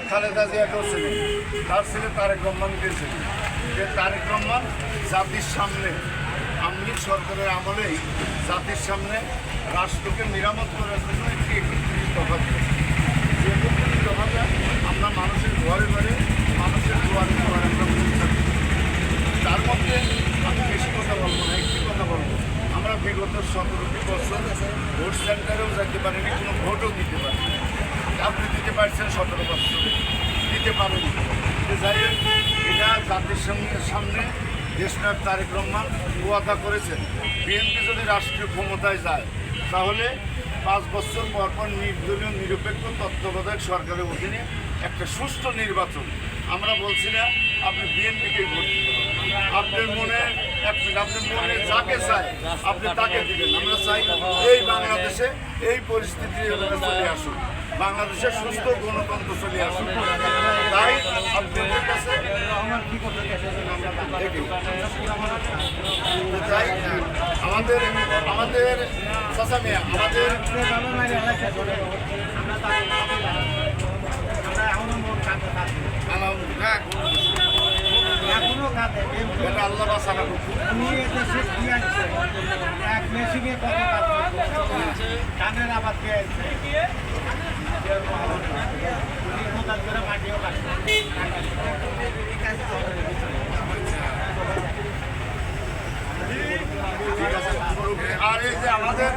খালেদা জিয়াকেও ছিলেন, তার ছেলে তারেক রহমানকে ছিলেন। যে তারেক রহমান জাতির সামনে আওয়ামী লীগ সরকারের আমলেই জাতির সামনে রাষ্ট্রকে মেরামত করার জন্য একটি 31 দফা দিয়েছে। যে 31 দফাটা আমরা মানুষের ঘরে ঘরে মানুষের দুয়ারে দুয়ারে আমরা পৌঁছাতে চাই। তার মধ্যে আমি বেশি কথা বলবো না, একটি কথা বলবো। আমরা বিগত 17টি বছর ভোট সেন্টারেও যেতে পারিনি, কোনো ভোটও দিতে পারিনি। আপনি দিতে পারছেন 17 বছরে, দিতে পারেন। যাই হোক, এটা জাতির সামনে দেশনায়ক তারেক রহমান ওয়াদা করেছেন, বিএনপি যদি রাষ্ট্রীয় ক্ষমতায় যায় তাহলে 5 বছর পর পর নির্দলীয় নিরপেক্ষ তত্ত্বাবধায়ক সরকারের অধীনে একটা সুষ্ঠু নির্বাচন। আমরা বলছি না আপনি বিএনপিকেই ভোট দিতে হবে, আপনার মনে আপনার মনে যাকে চায় আপনি তাকে দিবেন। আমরা চাই এই বাংলাদেশে এই পরিস্থিতি চলে আসুন, বাংলাদেশের সুস্থ গণতন্ত্র চলে আসুন। তাই আপনাদের কাছে তাই আমাদের আমাদের চাচা মিয়া আমাদের এটা আল্লাহ বাসানা এক মেশিনে কত কানের আবাদ মাটিও আর এই যে আমাদের